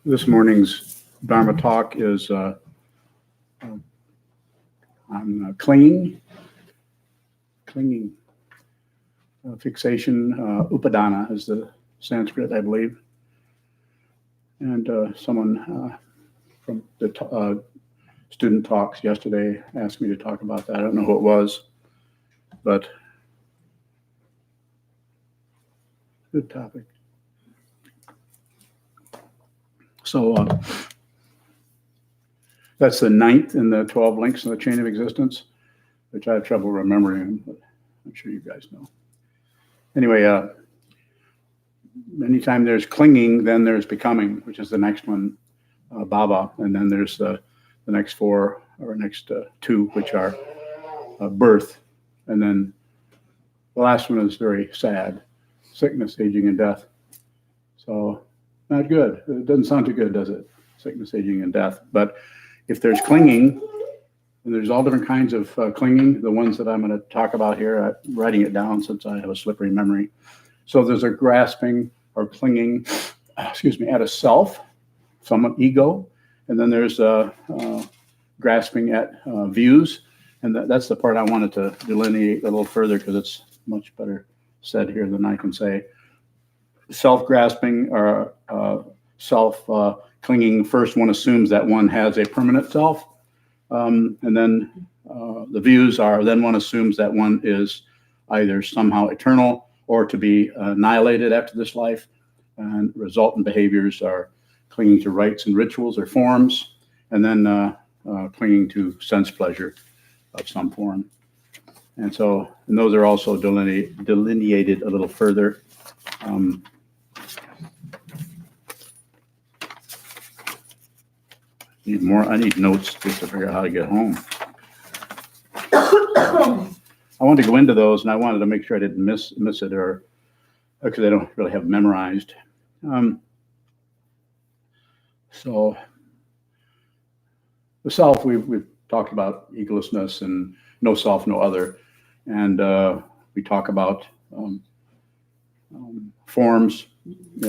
This morning's Dharma talk is on clinging, fixation. Upādāna is the Sanskrit, I believe. And someone from the student talks yesterday asked me to talk about that. I don't know who it was, but good topic. So that's the 9th in the 12 links in the chain of existence, which I have trouble remembering, but I'm sure you guys know. Anyway, anytime there's clinging, then there's becoming, which is the next one, bhava, and then there's the next 4 or next 2, which are birth, and then the last one is very sad, sickness, aging, and death. So not good. It doesn't sound too good, does it? Sickness, aging, and death. But if there's clinging, and there's all different kinds of clinging, the ones that I'm going to talk about here, I'm writing it down since I have a slippery memory. So there's a grasping or clinging, at a self, some ego, and then there's grasping at views, and that's the part I wanted to delineate a little further because it's much better said here than I can say. Self-grasping or self-clinging, first one assumes that one has a permanent self, and then the views are, then one assumes that one is either somehow eternal or to be annihilated after this life, and resultant behaviors are clinging to rites and rituals or forms, and then clinging to sense pleasure of some form. And those are also delineated a little further. I need notes just to figure out how to get home. I wanted to go into those, and I wanted to make sure I didn't miss it, or because I don't really have memorized. So the self, we've talked about egolessness and no self, no other, and we talk about forms,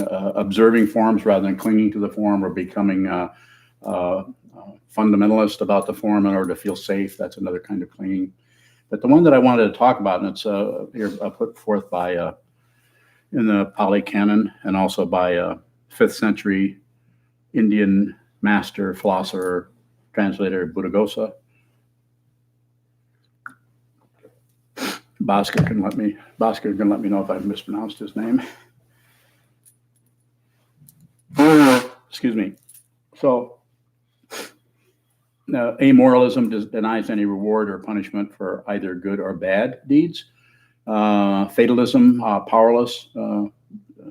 observing forms rather than clinging to the form or becoming fundamentalist about the form in order to feel safe. That's another kind of clinging. But the one that I wanted to talk about, and it's here put forth by in the Pali Canon and also by 5th century Indian master, philosopher, translator Buddhaghosa. Bhaskar can let me know if I've mispronounced his name. Excuse me. So amoralism denies any reward or punishment for either good or bad deeds. Fatalism, powerless.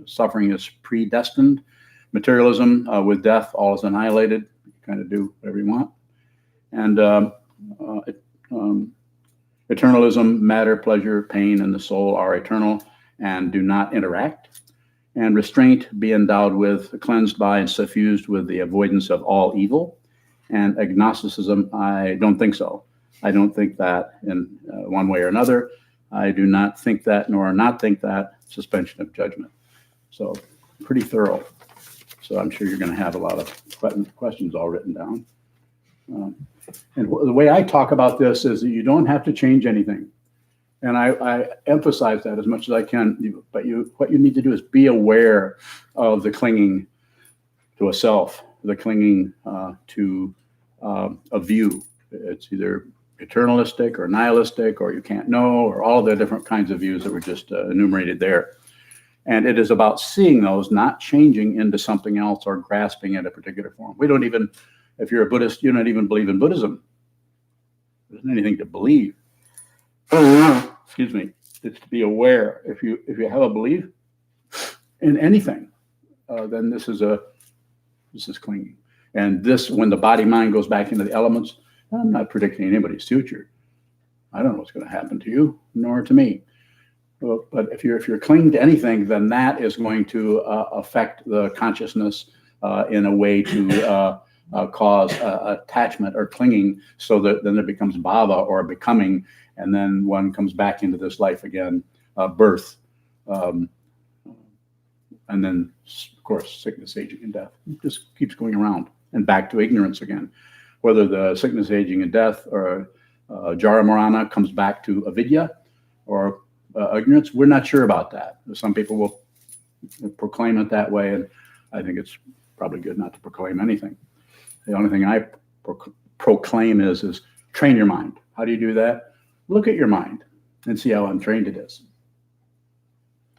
Suffering is predestined. Materialism, with death, all is annihilated. You kind of do whatever you want. And eternalism, matter, pleasure, pain, and the soul are eternal and do not interact. And restraint, be endowed with, cleansed by, and suffused with the avoidance of all evil. And agnosticism, I don't think so. I don't think that in one way or another. I do not think that, nor not think that. Suspension of judgment. So pretty thorough. So I'm sure you're going to have a lot of questions all written down. And the way I talk about this is that you don't have to change anything. And I emphasize that as much as I can. But what you need to do is be aware of the clinging to a self, the clinging to a view. It's either eternalistic or nihilistic, or you can't know, or all the different kinds of views that were just enumerated there. And it is about seeing those, not changing into something else or grasping at a particular form. We don't even, if you're a Buddhist, you don't even believe in Buddhism. There isn't anything to believe. Excuse me. It's to be aware. If you have a belief in anything, then this is clinging. And this, when the body mind goes back into the elements, I'm not predicting anybody's future. I don't know what's going to happen to you, nor to me. But if you're clinging to anything, then that is going to affect the consciousness in a way to cause attachment or clinging, so that then it becomes bhava or becoming, and then one comes back into this life again, birth, And then, of course, sickness, aging, and death. It just keeps going around and back to ignorance again. Whether the sickness, aging, and death or Jara Marana comes back to avidya or ignorance, we're not sure about that. Some people will proclaim it that way, and I think it's probably good not to proclaim anything. The only thing I proclaim is train your mind. How do you do that? Look at your mind and see how untrained it is.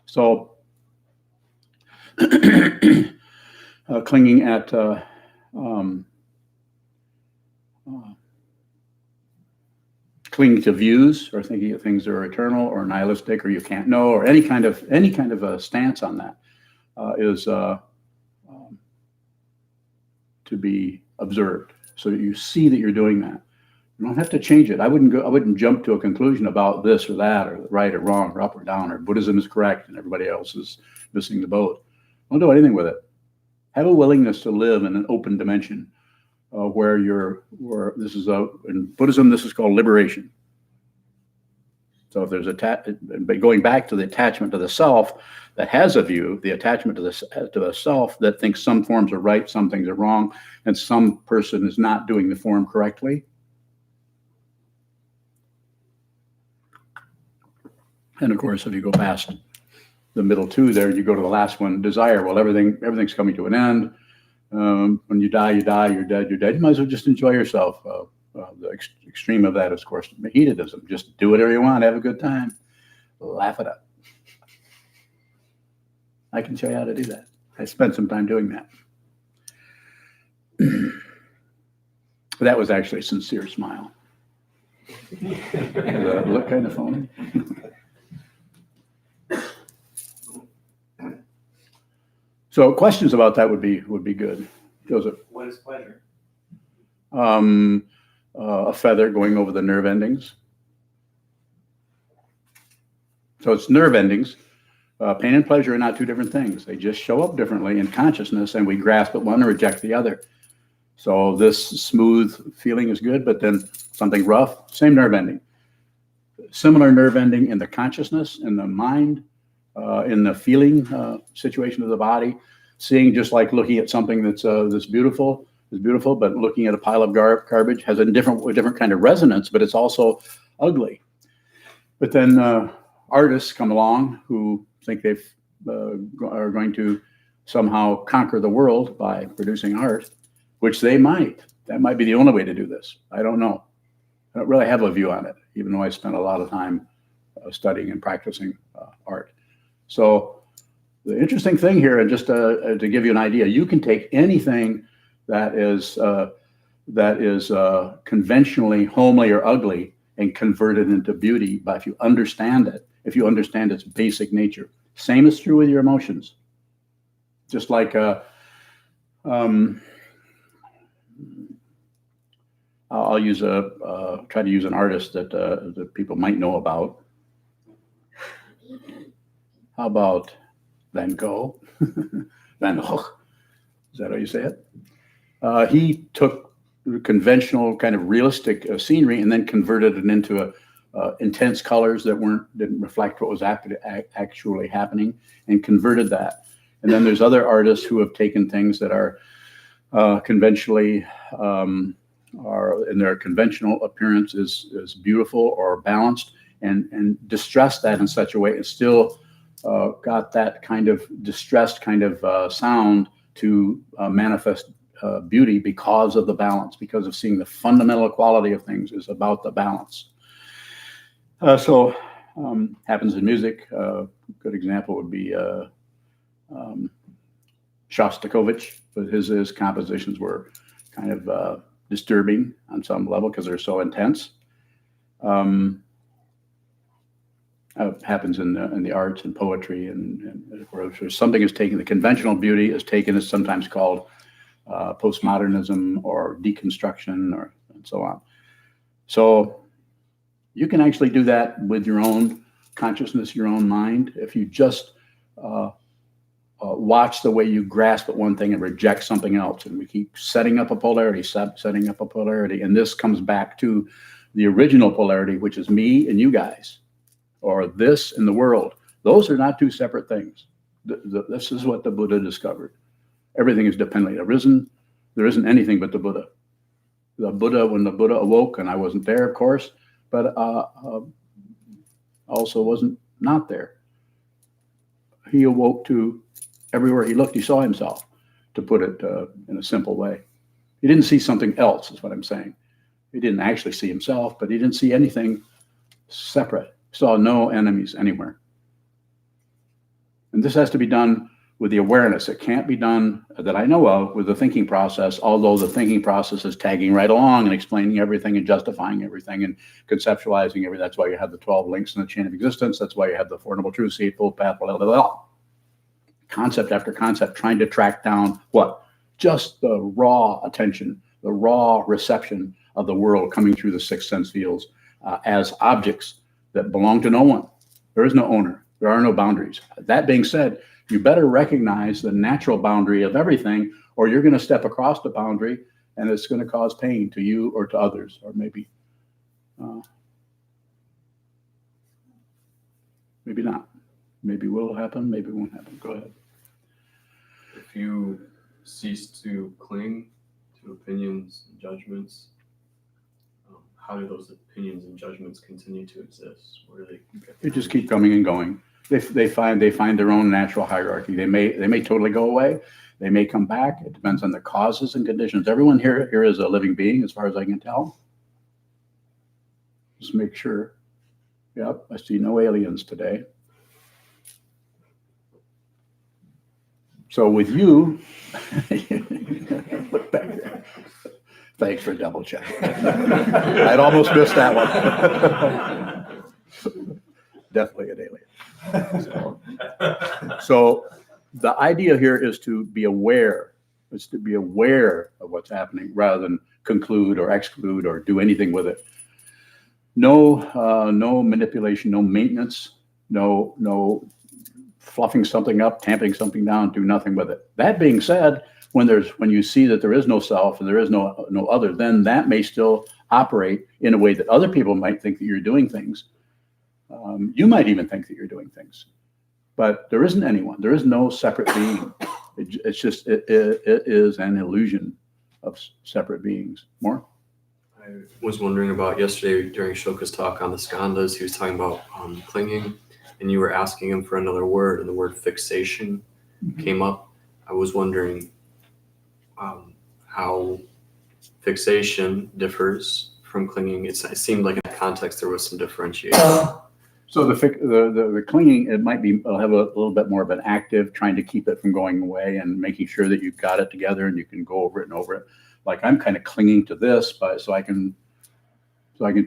So, clinging at clinging to views or thinking that things are eternal or nihilistic or you can't know or any kind of a stance on that is to be observed, so that you see that you're doing that. You don't have to change it. I wouldn't jump to a conclusion about this or that or right or wrong or up or down or Buddhism is correct and everybody else is missing the boat. Don't do anything with it. Have a willingness to live in an open dimension where this is in Buddhism, this is called liberation. So if there's going back to the attachment to the self that has a view, the attachment to the self that thinks some forms are right, some things are wrong, and some person is not doing the form correctly. And of course, if you go past the middle two there, you go to the last one, desire. Well, everything's coming to an end. When you die, you're dead. You might as well just enjoy yourself. The extreme of that is, of course, hedonism. Just do whatever you want, have a good time, laugh it up. I can show you how to do that. I spent some time doing that. That was actually a sincere smile. Look kind of phony. So questions about that would be good. Joseph. What is pleasure? A feather going over the nerve endings. So it's nerve endings. Pain and pleasure are not two different things. They just show up differently in consciousness, and we grasp at one and reject the other. So this smooth feeling is good, but then something rough, same nerve ending. Similar nerve ending in the consciousness, in the mind, in the feeling situation of the body. Seeing, just like looking at something that's beautiful is beautiful, but looking at a pile of garbage has a different kind of resonance, but it's also ugly. But then artists come along who think they are going to somehow conquer the world by producing art, which they might. That might be the only way to do this. I don't know. I don't really have a view on it, even though I spent a lot of time studying and practicing art. So the interesting thing here, and just to give you an idea, you can take anything that is conventionally homely or ugly and convert it into beauty if you understand it, if you understand its basic nature. Same is true with your emotions. Just like I'll use try to use an artist that people might know about. How about Van Gogh? Van Gogh, is that how you say it? He took conventional kind of realistic scenery and then converted it into intense colors that didn't reflect what was actually happening, and converted that. And then there's other artists who have taken things that are conventionally are in their conventional appearance is beautiful or balanced, and distressed that in such a way and still got that kind of distressed kind of sound to manifest beauty because of the balance, because of seeing the fundamental quality of things is about the balance. So happens in music. Good example would be Shostakovich, but his compositions were kind of disturbing on some level because they're so intense. Happens in the arts and poetry, and where something is taken, the conventional beauty is taken, is sometimes called postmodernism or deconstruction and so on. So you can actually do that with your own consciousness, your own mind, if you just watch the way you grasp at one thing and reject something else. And we keep setting up a polarity, setting up a polarity. And this comes back to the original polarity, which is me and you guys, or this and the world. Those are not two separate things. This is what the Buddha discovered. Everything is dependently arisen. There isn't anything but the Buddha. The Buddha, when the Buddha awoke, and I wasn't there, of course, but also wasn't not there. He awoke to everywhere he looked, he saw himself, to put it in a simple way. He didn't see something else, is what I'm saying. He didn't actually see himself, but he didn't see anything separate. He saw no enemies anywhere. And this has to be done with the awareness. It can't be done, that I know of, with the thinking process, although the thinking process is tagging right along and explaining everything and justifying everything and conceptualizing everything. That's why you have the 12 links in the chain of existence. That's why you have the Four Noble Truths, Eightfold Path, blah, blah, blah. Concept after concept, trying to track down what? Just the raw attention, the raw reception of the world coming through the six sense fields as objects that belong to no one. There is no owner. There are no boundaries. That being said, you better recognize the natural boundary of everything, or you're going to step across the boundary and it's going to cause pain to you or to others, or maybe not. Maybe will happen, maybe won't happen. Go ahead. If you cease to cling to opinions and judgments, how do those opinions and judgments continue to exist? Where do they just keep coming and going. They find their own natural hierarchy. They may totally go away. They may come back. It depends on the causes and conditions. Everyone here is a living being, as far as I can tell. Just make sure. Yep, I see no aliens today. So with you, look back there. Thanks for double checking. I'd almost missed that one. Definitely an alien. So the idea here is to be aware. It's to be aware of what's happening rather than conclude or exclude or do anything with it. No manipulation, no maintenance, no fluffing something up, tamping something down, do nothing with it. That being said, when you see that there is no self and there is no other, then that may still operate in a way that other people might think that you're doing things. You might even think that you're doing things, but there isn't anyone. There is no separate being. It's just it is an illusion of separate beings. More. I was wondering about yesterday during Shoka's talk on the skandhas. He was talking about clinging, and you were asking him for another word, and the word fixation came up. I was wondering how fixation differs from clinging. It seemed like in that context there was some differentiation. So the clinging, it'll have a little bit more of an active, trying to keep it from going away and making sure that you've got it together and you can go over it and over it. Like I'm kind of clinging to this, so I can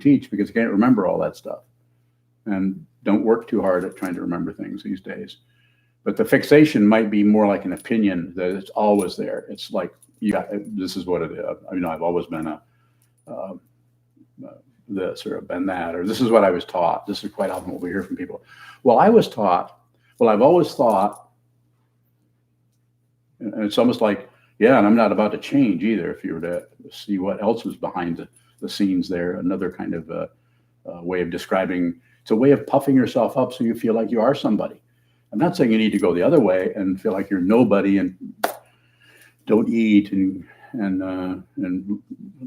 teach, because I can't remember all that stuff, and don't work too hard at trying to remember things these days. But the fixation might be more like an opinion that it's always there. It's like, this is what it is. I've always been this or been that, or this is what I was taught. This is quite often what we hear from people. Well, I've always thought, and it's almost like, yeah, and I'm not about to change either. If you were to see what else was behind the scenes there, another kind of way of describing, it's a way of puffing yourself up so you feel like you are somebody. I'm not saying you need to go the other way and feel like you're nobody and don't eat and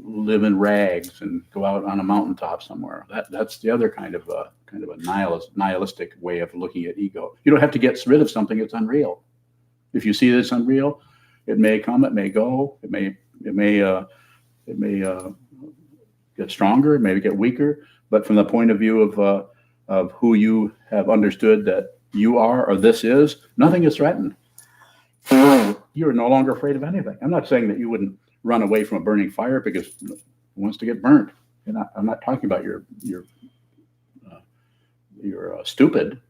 live in rags and go out on a mountaintop somewhere. That's the other kind of a nihilistic way of looking at ego. You don't have to get rid of something that's unreal. If you see that it's unreal, it may come, it may go, it may get stronger, it may get weaker. But from the point of view of who you have understood that you are or this is, nothing is threatened. You're no longer afraid of anything. I'm not saying that you wouldn't run away from a burning fire because it wants to get burnt. I'm not talking about you're stupid.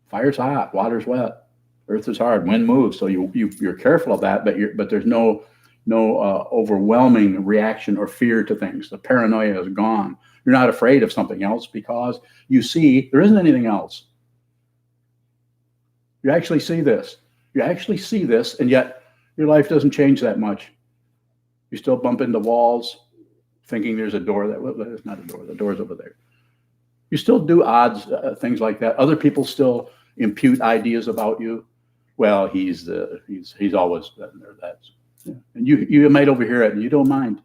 Fire's hot, water's wet, earth is hard, wind moves. So you're careful of that, but there's no overwhelming reaction or fear to things. The paranoia is gone. You're not afraid of something else because you see there isn't anything else. You actually see this. And yet your life doesn't change that much. You still bump into walls thinking there's a door. There's not a door. The door's over there. You still do odds, things like that. Other people still impute ideas about you. well, he's always been there. That's, yeah. And you might overhear it and you don't mind.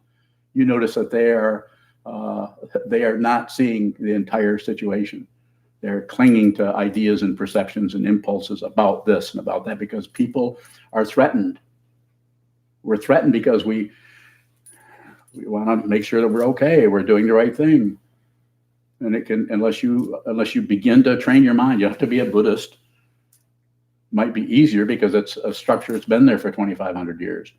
You notice that they are not seeing the entire situation. They're clinging to ideas and perceptions and impulses about this and about that because people are threatened. We're threatened because we want to make sure that we're okay, we're doing the right thing. And it can, unless you begin to train your mind, you have to be a Buddhist. Might be easier because it's a structure that's been there for 2,500 years.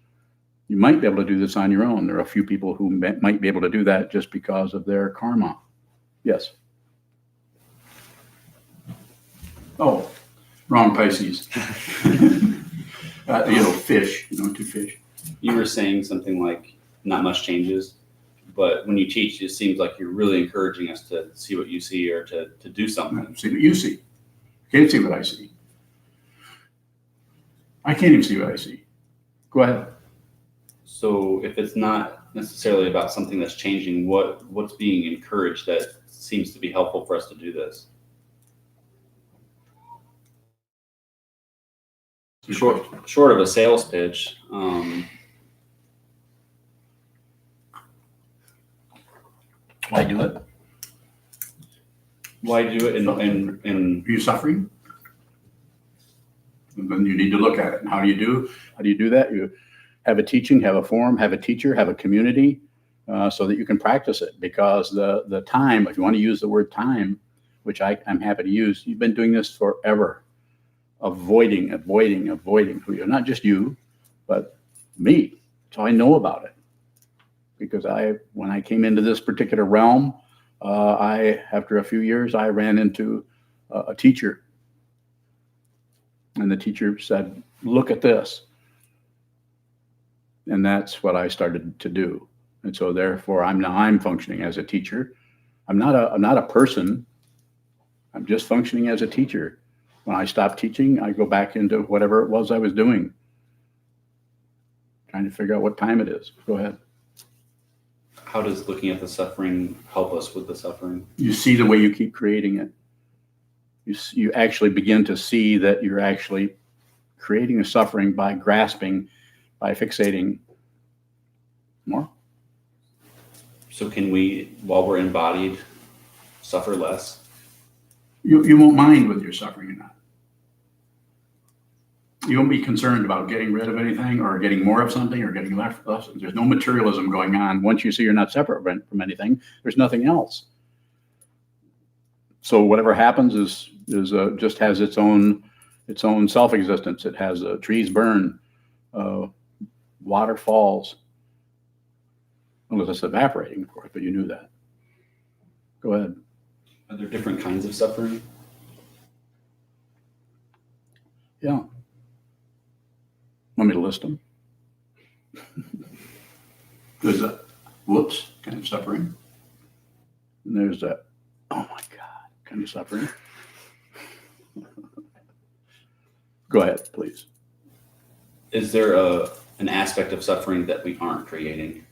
You might be able to do this on your own. There are a few people who might be able to do that just because of their karma. Yes. Oh, wrong Pisces. Fish, to fish. You were saying something like not much changes, but when you teach, it seems like you're really encouraging us to see what you see or to do something. See what you see. Can't see what I see. I can't even see what I see. Go ahead. So if it's not necessarily about something that's changing, what's being encouraged that seems to be helpful for us to do this? Short of a sales pitch, Why do it? Why do it? And Are you suffering? And then you need to look at it. And how do you do that? You have a teaching, have a forum, have a teacher, have a community, so that you can practice it. Because the time, if you want to use the word time, which I'm happy to use, you've been doing this forever. Avoiding. Not just you, but me. So I know about it. Because when I came into this particular realm, after a few years, I ran into a teacher. And the teacher said, look at this. And that's what I started to do. And so therefore, I'm functioning as a teacher. I'm not a person. I'm just functioning as a teacher. When I stop teaching, I go back into whatever it was I was doing. Trying to figure out what time it is. Go ahead. How does looking at the suffering help us with the suffering? You see the way you keep creating it. You actually begin to see that you're actually creating a suffering by grasping, by fixating more. So can we, while we're embodied, suffer less? You won't mind whether you're suffering or not. You won't be concerned about getting rid of anything or getting more of something or getting less. There's no materialism going on. Once you see you're not separate from anything, there's nothing else. So whatever happens is just has its own self-existence. It has trees burn, water falls, unless it's evaporating, of course. But you knew that. Go ahead. Are there different kinds of suffering? Yeah. Want me to list them? There's a whoops kind of suffering. And there's a oh my God kind of suffering. Go ahead, please. Is there an aspect of suffering that we aren't creating?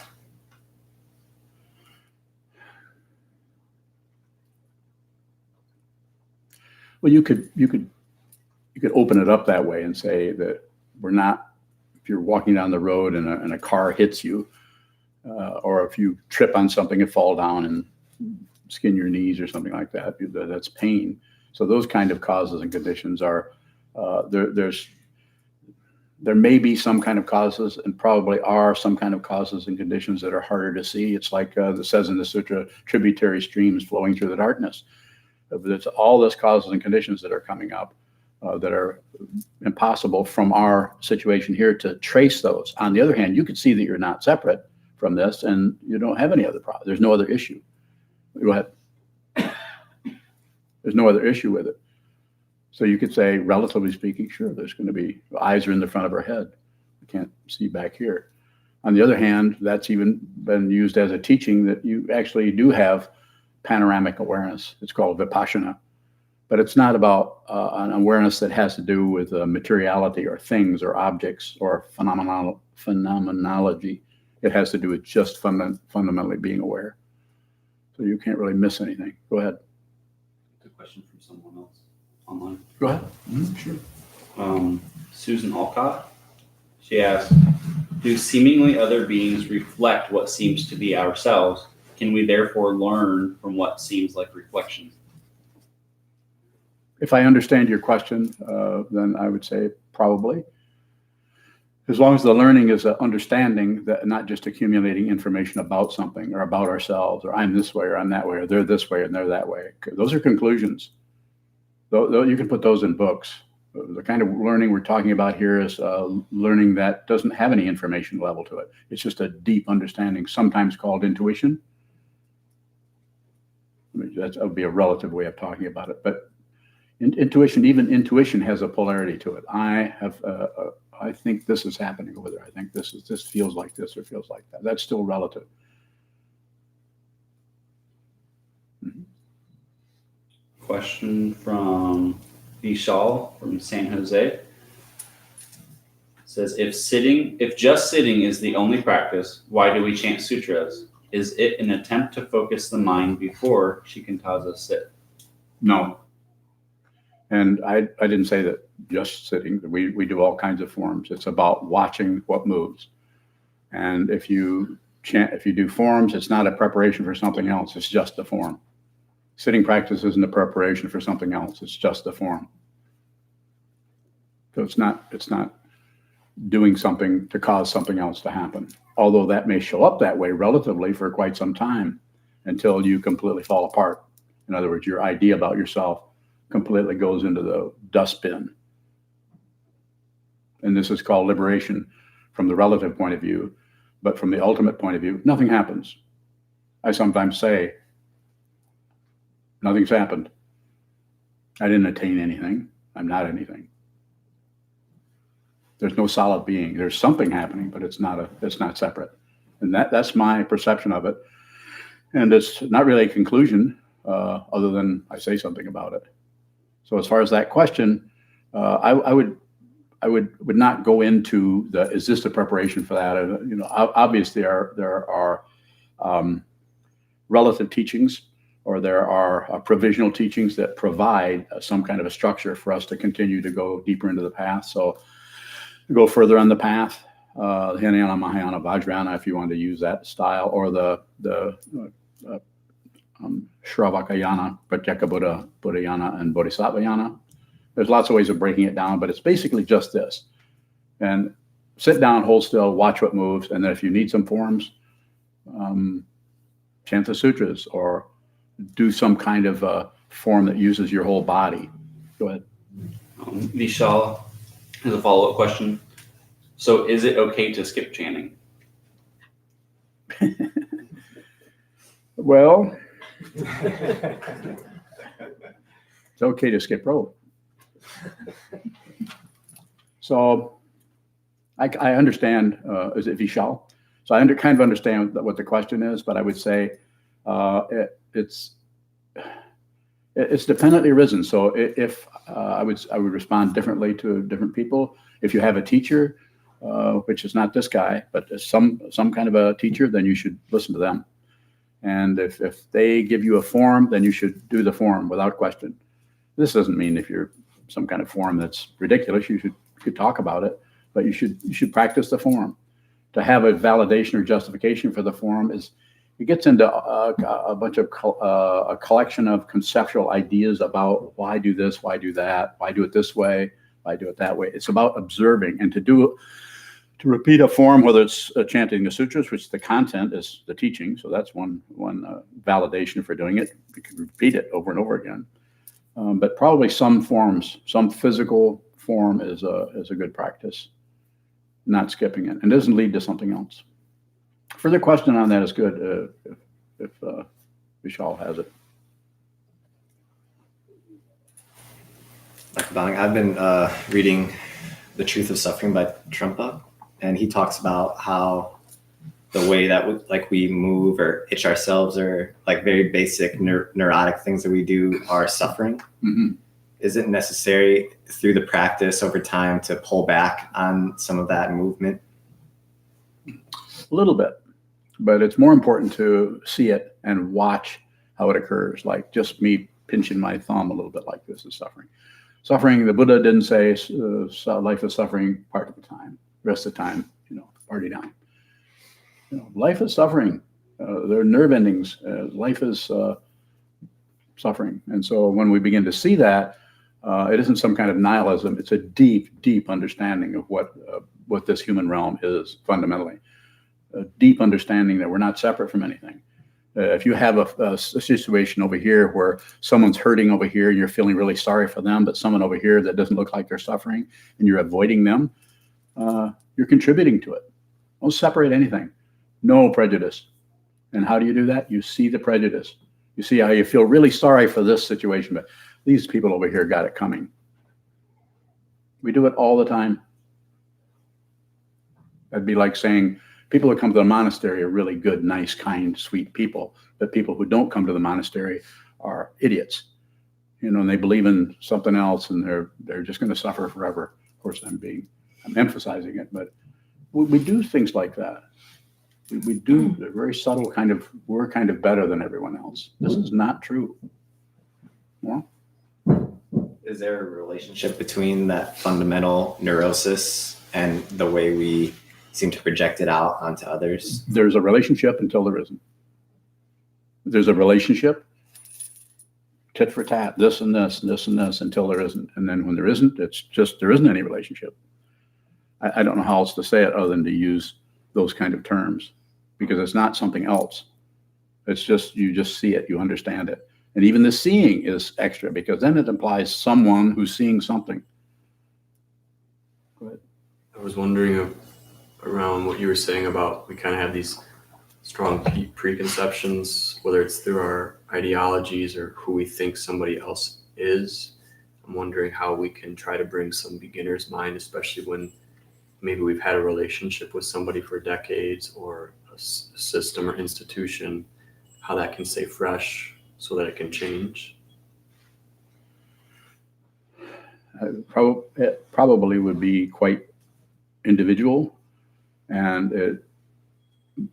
Well, you could open it up that way and say that we're not. If you're walking down the road and a car hits you, or if you trip on something and fall down and skin your knees or something like that, that's pain. So those kind of causes and conditions are there may be some kind of causes and probably are some kind of causes and conditions that are harder to see. It's like it says in the sutra, tributary streams flowing through the darkness. It's all those causes and conditions that are coming up that are impossible from our situation here to trace those. On the other hand, you could see that you're not separate from this and you don't have any other problem. There's no other issue. Go ahead. There's no other issue with it. So you could say, relatively speaking, sure, there's going to be, eyes are in the front of our head. We can't see back here. On the other hand, that's even been used as a teaching that you actually do have panoramic awareness. It's called vipassana. But it's not about an awareness that has to do with materiality or things or objects or phenomenology. It has to do with just fundamentally being aware. So you can't really miss anything. Go ahead. Good question from someone else online. Go ahead. Sure. Susan Alcott. She asks, do seemingly other beings reflect what seems to be ourselves? Can we therefore learn from what seems like reflection? If I understand your question, then I would say probably. As long as the learning is an understanding, that not just accumulating information about something or about ourselves, or I'm this way or I'm that way, or they're this way and they're that way. Those are conclusions. Though you can put those in books. The kind of learning we're talking about here is learning that doesn't have any information level to it. It's just a deep understanding, sometimes called intuition. That would be a relative way of talking about it. But intuition, even intuition has a polarity to it. I think this is happening over there. I think this feels like this or feels like that. That's still relative. Mm-hmm. Question from Vishal from San Jose. It says, if just sitting is the only practice, why do we chant sutras? Is it an attempt to focus the mind before shikantaza sit? No. And I didn't say that just sitting. We do all kinds of forms. It's about watching what moves. And if you do forms, it's not a preparation for something else. It's just a form. Sitting practice isn't a preparation for something else. It's just a form. So it's not doing something to cause something else to happen. Although that may show up that way relatively for quite some time until you completely fall apart. In other words, your idea about yourself completely goes into the dustbin. And this is called liberation from the relative point of view. But from the ultimate point of view, nothing happens. I sometimes say, nothing's happened. I didn't attain anything. I'm not anything. There's no solid being. There's something happening, but it's not separate. And that's my perception of it. And it's not really a conclusion other than I say something about it. So as far as that question, I would not go into is this the preparation for that? Obviously there are relative teachings, or there are provisional teachings that provide some kind of a structure for us to continue to go deeper into the path. So to go further on the path, Hinayana, Mahayana, Vajrayana, if you want to use that style, or the Shravakayana, Pratyeka Buddhayana, and Bodhisattvayana. There's lots of ways of breaking it down, but it's basically just this. And sit down, hold still, watch what moves, and then if you need some forms, chant the sutras or do some kind of form that uses your whole body. Go ahead. Vishal has a follow-up question. So is it okay to skip chanting? Well, it's okay to skip rope. So I understand, is it Vishal? So I kind of understand what the question is, but I would say it's dependently arisen. So if I would respond differently to different people. If you have a teacher, which is not this guy, but some kind of a teacher, then you should listen to them. And if they give you a form, then you should do the form without question. This doesn't mean if you're some kind of form that's ridiculous, you should talk about it, but you should practice the form. To have a validation or justification for the form it gets into a bunch of a collection of conceptual ideas about why do this, why do that, why do it this way, why do it that way. It's about observing, and to repeat a form, whether it's chanting the sutras, which the content is the teaching, so that's one validation for doing it. You can repeat it over and over again. But probably some forms, some physical form is a good practice. Not skipping it, and doesn't lead to something else. Further question on that is good if Vishal has it. Dr. Bonning, I've been reading The Truth of Suffering by Trungpa, and he talks about how the way that we move or itch ourselves or like very basic neurotic things that we do are suffering. Mm-hmm. Is it necessary through the practice over time to pull back on some of that movement? A little bit, but it's more important to see it and watch how it occurs. Like just me pinching my thumb a little bit like this is suffering. Suffering, the Buddha didn't say life is suffering part of the time. Rest of the time, party down. Life is suffering. There are nerve endings. Life is suffering. And so when we begin to see that, it isn't some kind of nihilism. It's a deep, deep understanding of what this human realm is fundamentally. A deep understanding that we're not separate from anything. If you have a situation over here where someone's hurting over here and you're feeling really sorry for them, but someone over here that doesn't look like they're suffering and you're avoiding them, you're contributing to it. Don't separate anything. No prejudice. And how do you do that? You see the prejudice. You see how you feel really sorry for this situation, but these people over here got it coming. We do it all the time. That'd be like saying people who come to the monastery are really good, nice, kind, sweet people, but people who don't come to the monastery are idiots. And they believe in something else and they're just going to suffer forever. Of course, I'm emphasizing it, but we do things like that. We do a very subtle we're kind of better than everyone else. This is not true. Well, Is there a relationship between that fundamental neurosis and the way we seem to project it out onto others? there's a relationship until there isn't. There's a relationship, tit for tat, this and this, and this and this, until there isn't. And then when there isn't, it's just there isn't any relationship. I don't know how else to say it other than to use those kind of terms, because it's not something else. It's just, you just see it, you understand it. And even the seeing is extra, because then it implies someone who's seeing something. Go ahead. I was wondering around what you were saying about we kind of have these strong preconceptions, whether it's through our ideologies or who we think somebody else is. I'm wondering how we can try to bring some beginner's mind, especially when maybe we've had a relationship with somebody for decades or a system or institution, how that can stay fresh so that it can change. It probably would be quite individual. And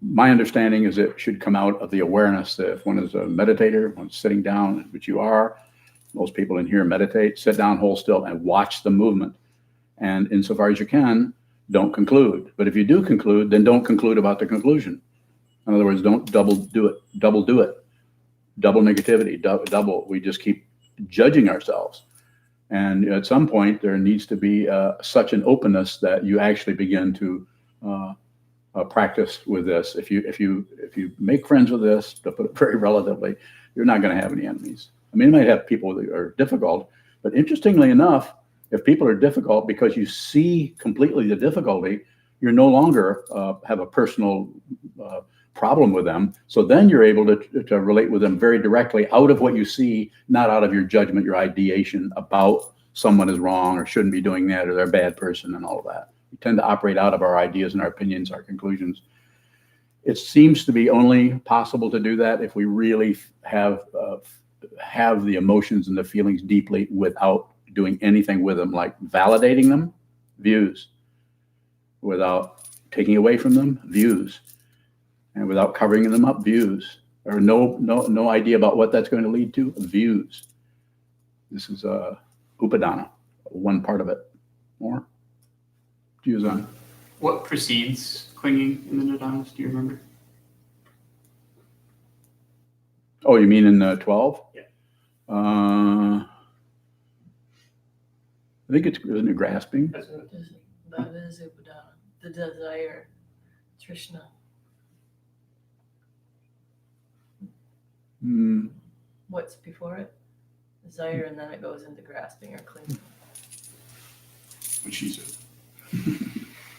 my understanding is it should come out of the awareness that if one is a meditator, one's sitting down, which you are, most people in here meditate, sit down, hold still, and watch the movement. And insofar as you can, don't conclude. But if you do conclude, then don't conclude about the conclusion. In other words, don't double do it, double negativity, double. We just keep judging ourselves. And at some point, there needs to be such an openness that you actually begin to practice with this. If you make friends with this, to put it very relatively, you're not going to have any enemies. I mean, you might have people that are difficult, but interestingly enough, if people are difficult because you see completely the difficulty, you're no longer have a personal problem with them. So then you're able to relate with them very directly out of what you see, not out of your judgment, your ideation about someone is wrong or shouldn't be doing that or they're a bad person and all of that. We tend to operate out of our ideas and our opinions, our conclusions. It seems to be only possible to do that if we really have the emotions and the feelings deeply without doing anything with them, like validating them, views, without taking away from them, views, and without covering them up, views, or no idea about what that's going to lead to, views. This is Upādāna, one part of it. More views on. What precedes clinging in the Nidanas? Do you remember? Oh, you mean in the 12? Yeah. I think isn't it grasping? That is Upādāna, the desire, Trishna. What's before it? Desire, and then it goes into grasping or clinging. What she said.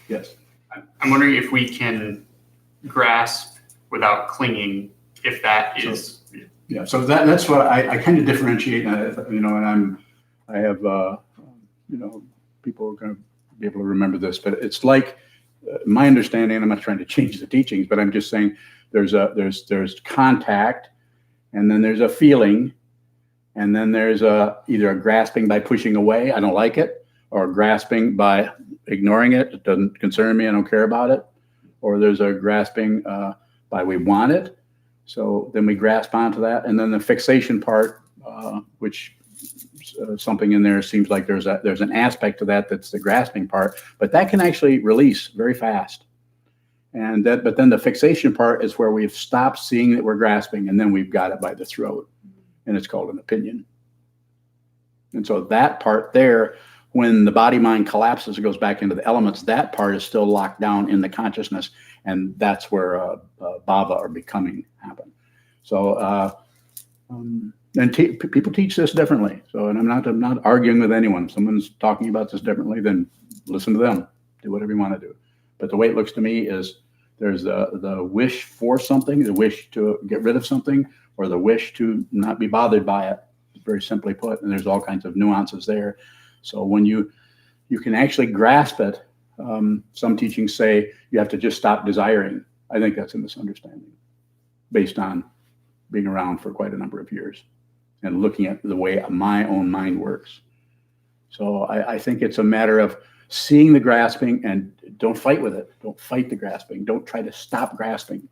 Yes. I'm wondering if we can grasp without clinging, if that is. Yeah. So that's what I kind of differentiate, and I have people are going to be able to remember this, but it's like my understanding. I'm not trying to change the teachings, but I'm just saying there's contact, and then there's a feeling, and then there's either a grasping by pushing away, I don't like it, or grasping by ignoring it, it doesn't concern me, I don't care about it, or there's a grasping by we want it, so then we grasp onto that, and then the fixation part, which something in there. It seems like there's an aspect to that that's the grasping part, but that can actually release very fast. But then the fixation part is where we've stopped seeing that we're grasping, and then we've got it by the throat, and it's called an opinion. And so that part there, when the body mind collapses, it goes back into the elements. That part is still locked down in the consciousness, and that's where bhava or becoming happen. So people teach this differently. So, and I'm not arguing with anyone. If someone's talking about this differently, then listen to them. Do whatever you want to do. But the way it looks to me is there's the wish for something, the wish to get rid of something, or the wish to not be bothered by it, very simply put. And there's all kinds of nuances there. So when you can actually grasp it, some teachings say you have to just stop desiring. I think that's a misunderstanding based on being around for quite a number of years and looking at the way my own mind works. So I think it's a matter of seeing the grasping and don't fight with it. Don't fight the grasping. Don't try to stop grasping.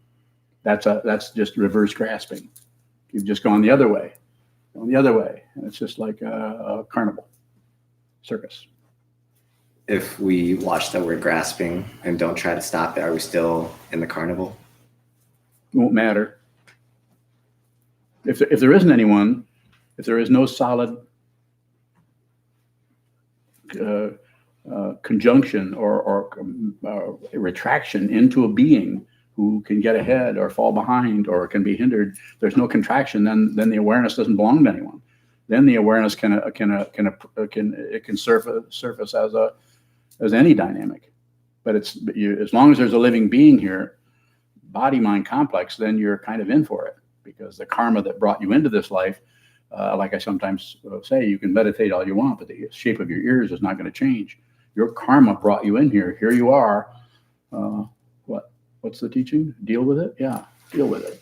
That's just reverse grasping. You've just gone the other way. And it's just like a carnival, circus. If we watch the word grasping and don't try to stop it, are we still in the carnival? It won't matter. If there isn't anyone, if there is no solid conjunction or retraction into a being who can get ahead or fall behind or can be hindered, there's no contraction, then the awareness doesn't belong to anyone. Then the awareness can surface as any dynamic. But as long as there's a living being here, body-mind complex, then you're kind of in for it, because the karma that brought you into this life, like I sometimes say, you can meditate all you want, but the shape of your ears is not going to change. Your karma brought you in here. Here you are. What's the teaching? Deal with it? Yeah, deal with it.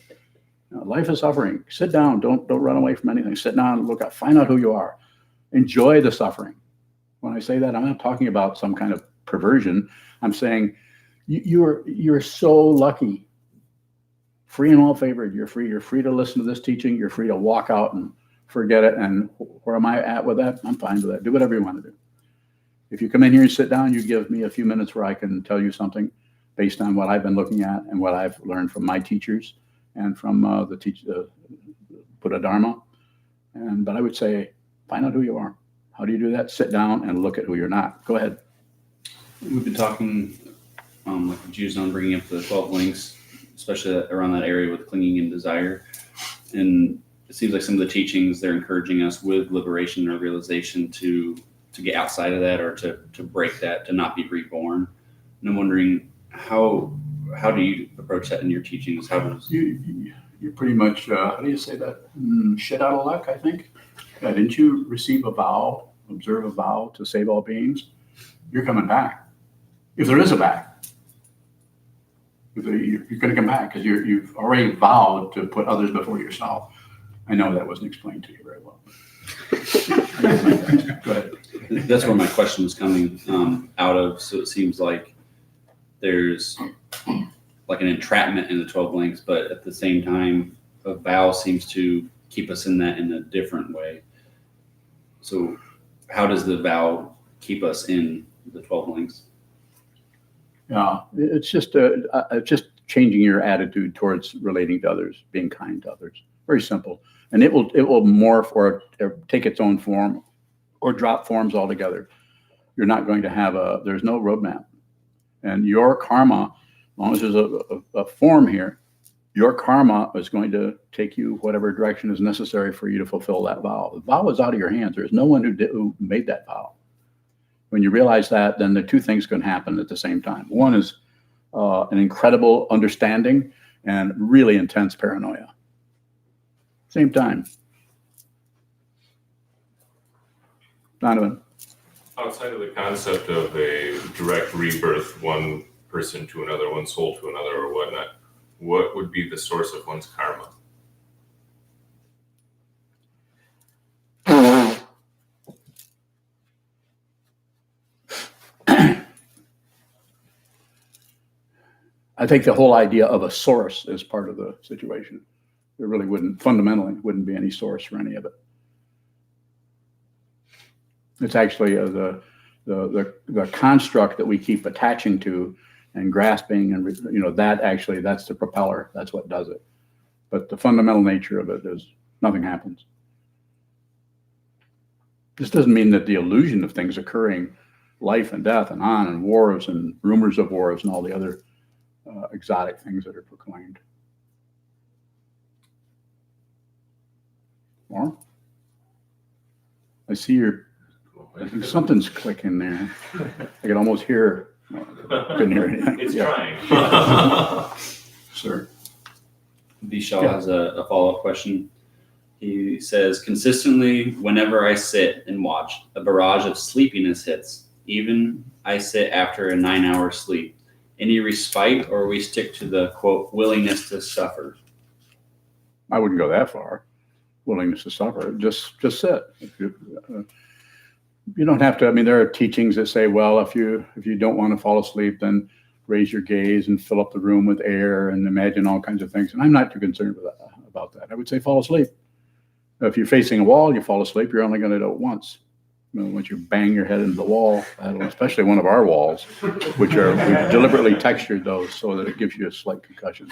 Life is suffering. Sit down. Don't run away from anything. Sit down and look out. Find out who you are. Enjoy the suffering. When I say that, I'm not talking about some kind of perversion. I'm saying you're so lucky. Free and well favored. You're free. You're free to listen to this teaching. You're free to walk out and forget it. And where am I at with that? I'm fine with that. Do whatever you want to do. If you come in here and sit down, you give me a few minutes where I can tell you something based on what I've been looking at and what I've learned from my teachers and from the Buddha Dharma. But I would say, find out who you are. How do you do that? Sit down and look at who you're not. Go ahead. We've been talking, like the Jews on bringing up the 12 links, especially around that area with clinging and desire. And it seems like some of the teachings, they're encouraging us with liberation or realization to get outside of that, or to break that, to not be reborn. And I'm wondering, how do you approach that in your teachings? How does You're pretty much, how do you say that? Shit out of luck, I think. Yeah, didn't you receive a vow, observe a vow to save all beings? You're coming back. If there is a back. You're going to come back because you've already vowed to put others before yourself. I know that wasn't explained to you very well. Go ahead. That's where my question was coming out of. So it seems like there's like an entrapment in the 12 links, but at the same time, a vow seems to keep us in that in a different way. So how does the vow keep us in the 12 links? Yeah, it's just changing your attitude towards relating to others, being kind to others. Very simple. And it will morph or take its own form or drop forms altogether. You're not going to have there's no roadmap. And your karma, as long as there's a form here, your karma is going to take you whatever direction is necessary for you to fulfill that vow. The vow is out of your hands. There's no one who made that vow. When you realize that, then the two things can happen at the same time. One is an incredible understanding and really intense paranoia. Same time. Donovan. Outside of the concept of a direct rebirth, one person to another, one soul to another, or whatnot, what would be the source of one's karma? I think the whole idea of a source is part of the situation. There really fundamentally wouldn't be any source for any of it. It's actually the construct that we keep attaching to and grasping, and that's the propeller. That's what does it. But the fundamental nature of it is nothing happens. This doesn't mean that the illusion of things occurring, life and death and on, and wars and rumors of wars and all the other exotic things that are proclaimed. More? I see I think something's clicking there. I can almost hear. Couldn't hear anything. It's Yeah. trying. Sir. Vishal Yeah. has a follow-up question. He says, consistently, whenever I sit and watch, a barrage of sleepiness hits. Even I sit after a 9-hour sleep. Any respite, or we stick to the, quote, willingness to suffer? I wouldn't go that far. Willingness to suffer. Just sit. You don't have to. I mean, there are teachings that say, well, if you don't want to fall asleep, then raise your gaze and fill up the room with air and imagine all kinds of things. And I'm not too concerned about that. I would say fall asleep. If you're facing a wall, you fall asleep. You're only going to do it once. Once you bang your head into the wall, especially one of our walls, which we've deliberately textured those so that it gives you a slight concussion.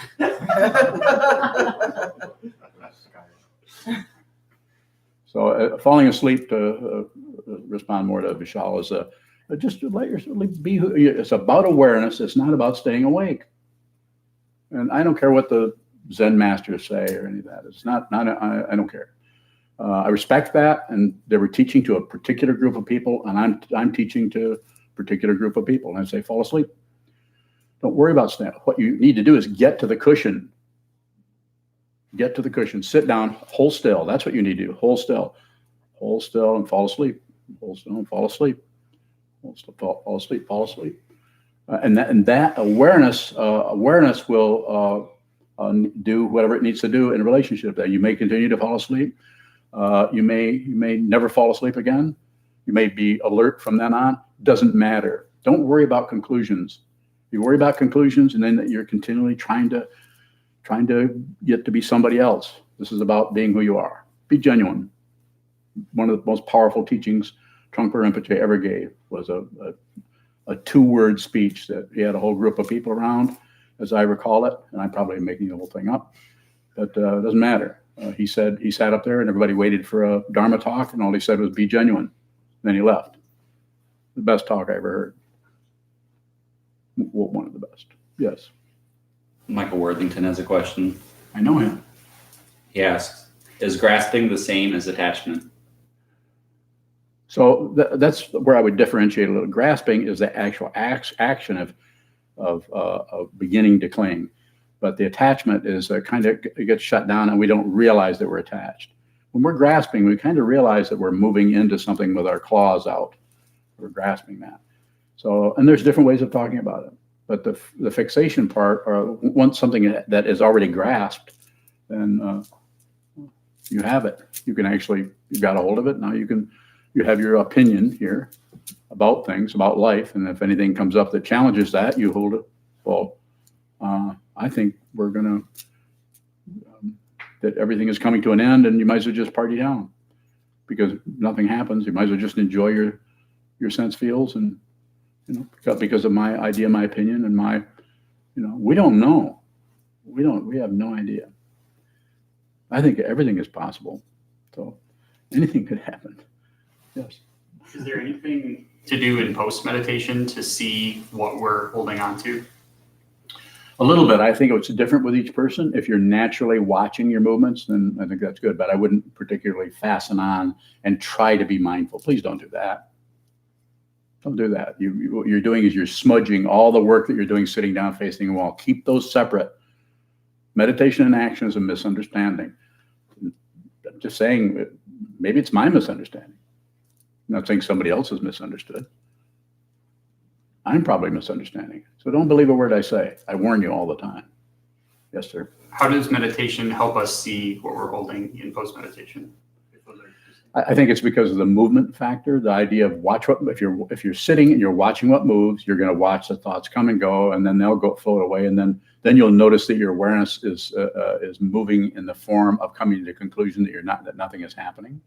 So falling asleep, to respond more to Vishal, is just to let yourself be. It's about awareness. It's not about staying awake. And I don't care what the Zen masters say or any of that. It's not. I don't care. I respect that, and they were teaching to a particular group of people, and I'm teaching to a particular group of people, and I say fall asleep. Don't worry about staying. What you need to do is get to the cushion. Get to the cushion. Sit down. Hold still. That's what you need to do. Hold still. Hold still and fall asleep. Hold still and fall asleep. Hold still. Fall asleep. Fall asleep. And that awareness will do whatever it needs to do in a relationship. That you may continue to fall asleep. You may never fall asleep again. You may be alert from then on. Doesn't matter. Don't worry about conclusions. You worry about conclusions, and then you're continually trying to get to be somebody else. This is about being who you are. Be genuine. One of the most powerful teachings Trungpa Rinpoche ever gave was a 2-word speech that he had a whole group of people around, as I recall it, and I'm probably making the whole thing up, but it doesn't matter. He sat up there and everybody waited for a Dharma talk, and all he said was, be genuine. Then he left. The best talk I ever heard. One of the best. Yes. Michael Worthington has a question. I know him. He asks, is grasping the same as attachment? So that's where I would differentiate a little. Grasping is the actual action of beginning to cling. But the attachment is it gets shut down and we don't realize that we're attached. When we're grasping, we kind of realize that we're moving into something with our claws out. We're grasping that. So, and there's different ways of talking about it. But the fixation part, or once something that is already grasped, then you have it. You got a hold of it. Now you have your opinion here about things, about life. And if anything comes up that challenges that, you hold it. Well, I think we're going to, that everything is coming to an end and you might as well just party down because nothing happens. You might as well just enjoy your sense feels and, because of my idea, my opinion, and we don't know. We have no idea. I think everything is possible. So anything could happen. Yes. Is there anything to do in post meditation to see what we're holding on to? A little bit. I think it's different with each person. If you're naturally watching your movements, then I think that's good. But I wouldn't particularly fasten on and try to be mindful. Please don't do that. Don't do that. What you're doing is you're smudging all the work that you're doing sitting down facing a wall. Keep those separate. Meditation and action is a misunderstanding. I'm just saying, maybe it's my misunderstanding. I'm not saying somebody else is misunderstood. I'm probably misunderstanding. So don't believe a word I say. I warn you all the time. Yes, sir. How does meditation help us see what we're holding in post meditation? I think it's because of the movement factor, the idea of if you're sitting and you're watching what moves, you're going to watch the thoughts come and go, and then they'll float away, and then you'll notice that your awareness is moving in the form of coming to the conclusion that nothing is happening.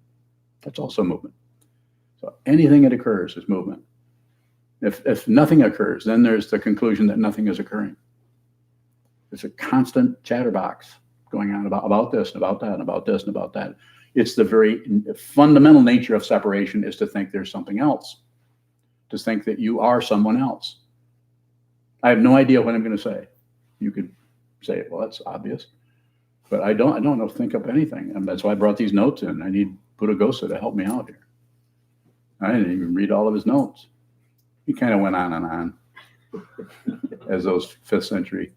That's also movement. So anything that occurs is movement. If nothing occurs, then there's the conclusion that nothing is occurring. It's a constant chatterbox going on about this and about that and about this and about that. It's the very fundamental nature of separation is to think there's something else, to think that you are someone else. I have no idea what I'm going to say. You could say, well, that's obvious, but I don't know, think up anything. And that's why I brought these notes in. I need Buddha-Gosa to help me out here. I didn't even read all of his notes. He kind of went on and on as those 5th century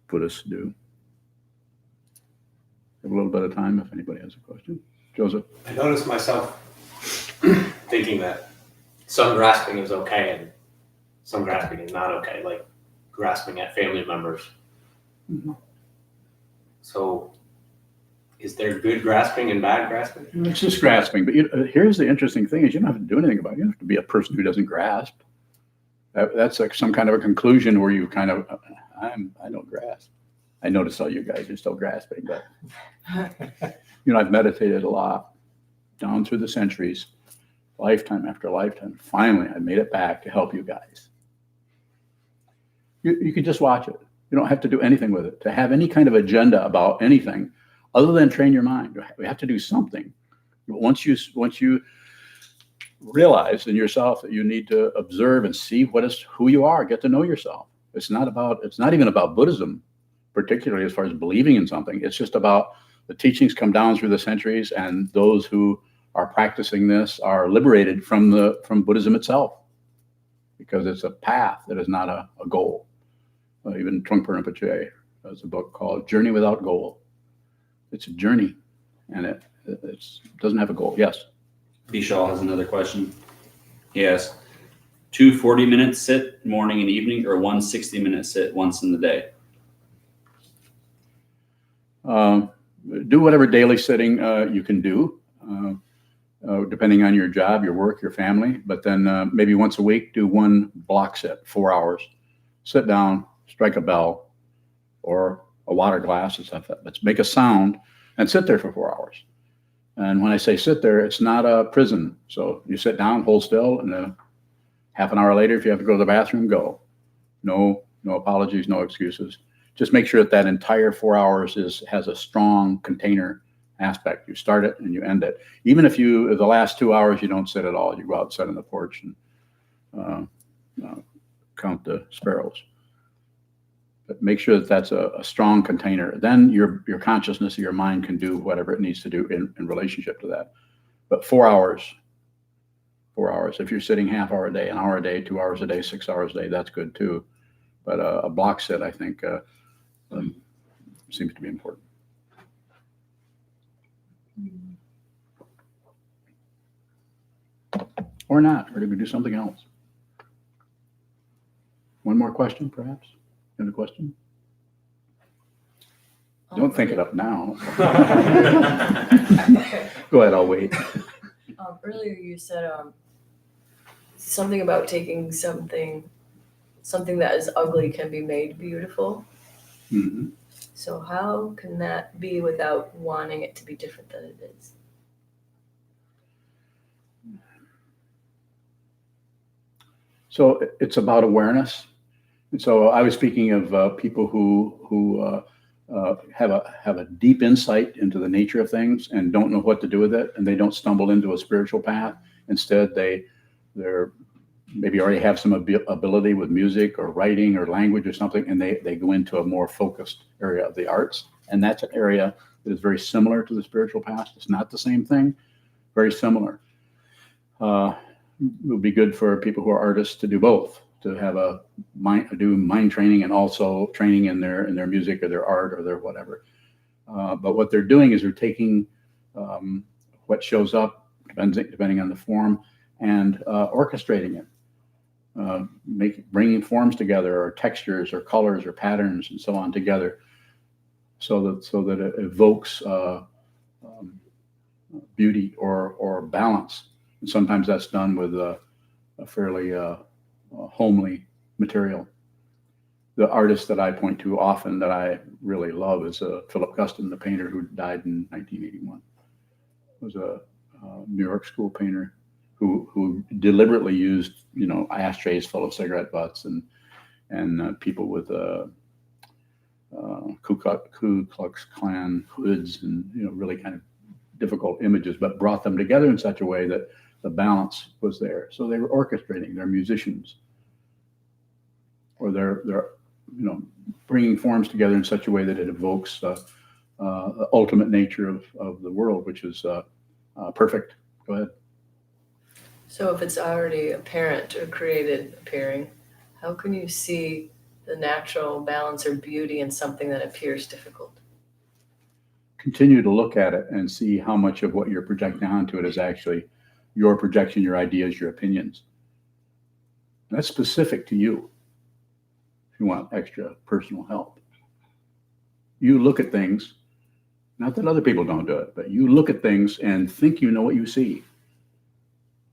Buddhists do. Have a little bit of time if anybody has a question. Joseph? I noticed myself thinking that some grasping is okay and some grasping is not okay, like grasping at family members. Mm-hmm. So is there good grasping and bad grasping? It's just grasping. But here's the interesting thing is you don't have to do anything about it. You don't have to be a person who doesn't grasp. That's like some kind of a conclusion where you kind of, I don't grasp. I notice all you guys are still grasping, but I've meditated a lot down through the centuries, lifetime after lifetime. Finally, I made it back to help you guys. You can just watch it. You don't have to do anything with it. To have any kind of agenda about anything other than train your mind, we have to do something. Once you realize in yourself that you need to observe and see who you are, get to know yourself. It's not even about Buddhism, particularly as far as believing in something. It's just about the teachings come down through the centuries, and those who are practicing this are liberated from Buddhism itself, because it's a path that is not a goal. Even Trungpa Rinpoche has a book called Journey Without Goal. It's a journey, and it doesn't have a goal. Yes? Vishal has another question. He asks, 2 40-minute sit morning and evening, or 1 60-minute sit once in the day? Do whatever daily sitting you can do, depending on your job, your work, your family. But then maybe once a week, do 1 block sit, 4 hours. Sit down, strike a bell or a water glass and stuff. Let's make a sound and sit there for 4 hours. And when I say sit there, it's not a prison. So you sit down, hold still, and half an hour later, if you have to go to the bathroom, go. No apologies, no excuses. Just make sure that entire 4 hours has a strong container aspect. You start it and you end it. Even if the last 2 hours you don't sit at all, you go out and sit on the porch and count the sparrows. But make sure that that's a strong container. Then your consciousness of your mind can do whatever it needs to do in relationship to that. But 4 hours. 4 hours. If you're sitting half hour a day, an hour a day, 2 hours a day, 6 hours a day, that's good too. But a block sit, I think, seems to be important. Or not, or do we do something else? One more question, perhaps? Another question? Don't think it up now. Go ahead, I'll wait. Earlier you said something about taking something that is ugly can be made beautiful. Mm-hmm. So how can that be without wanting it to be different than it is? So it's about awareness. And so I was speaking of people who have a deep insight into the nature of things and don't know what to do with it, and they don't stumble into a spiritual path. Instead, they're maybe already have some ability with music or writing or language or something, and they go into a more focused area of the arts. And that's an area that is very similar to the spiritual path. It's not the same thing, very similar. It would be good for people who are artists to do both, to have do mind training and also training in their music or their art or their whatever. But what they're doing is they're taking what shows up, depending on the form, and orchestrating it, bringing forms together, or textures, or colors, or patterns, and so on together, so that it evokes beauty or balance. And sometimes that's done with a fairly homely material. The artist that I point to often that I really love is Philip Custon, the painter who died in 1981. Was a New York school painter who deliberately used, ashtrays full of cigarette butts and people with Ku Klux Klan hoods and, really kind of difficult images, but brought them together in such a way that the balance was there. So they were orchestrating, they're musicians, or they're bringing forms together in such a way that it evokes the ultimate nature of the world, which is perfect. Go ahead. So if it's already apparent or created appearing, how can you see the natural balance or beauty in something that appears difficult? Continue to look at it and see how much of what you're projecting onto it is actually your projection, your ideas, your opinions. That's specific to you. If you want extra personal help, you look at things, not that other people don't do it, but you look at things and think you know what you see.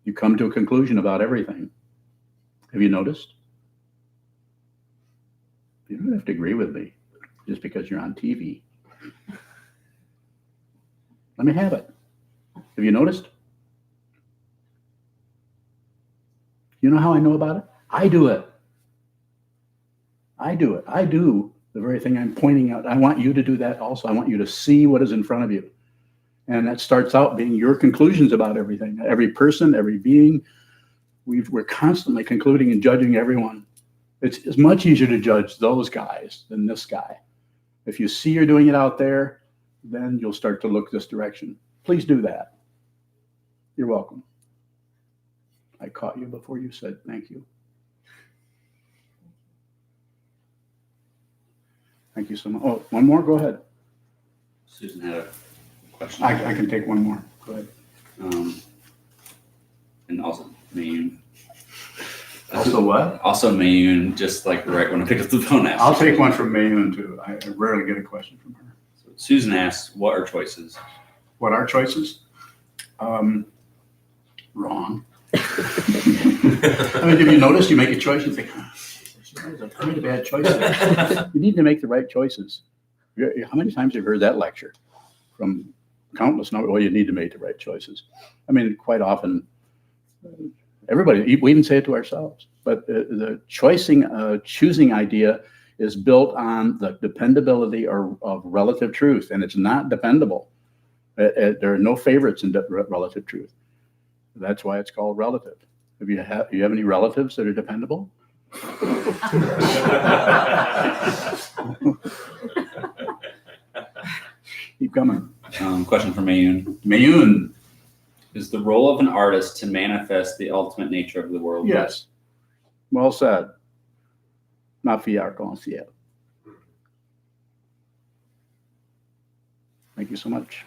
You come to a conclusion about everything. Have you noticed? You don't have to agree with me just because you're on TV. Let me have it. Have you noticed? You know how I know about it? I do it. I do it. I do the very thing I'm pointing out. I want you to do that also. I want you to see what is in front of you. And that starts out being your conclusions about everything. Every person, every being, we're constantly concluding and judging everyone. It's much easier to judge those guys than this guy. If you see you're doing it out there, then you'll start to look this direction. Please do that. You're welcome. I caught you before you said thank you. Thank you so much. Oh, one more? Go ahead. Susan had a question. I can take one more. Go ahead. And also Mayun. Also what? Also Mayun, just like right when I pick up the phone. I'll take one from Mayun too. I rarely get a question from her. So Susan asks, what are choices? What are choices? Wrong. I mean, have you noticed you make a choice, you think, I made a bad choice there. You need to make the right choices. How many times have you heard that lecture from countless number? Well, you need to make the right choices. I mean, quite often, everybody, we even say it to ourselves, but the choosing idea is built on the dependability of relative truth, and it's not dependable. There are no favorites in relative truth. That's why it's called relative. Do you have any relatives that are dependable? Keep coming. Question from Mayun. Mayun. Is the role of an artist to manifest the ultimate nature of the world? Yes. Well said. Ma fille arc-en-ciel. Thank you so much.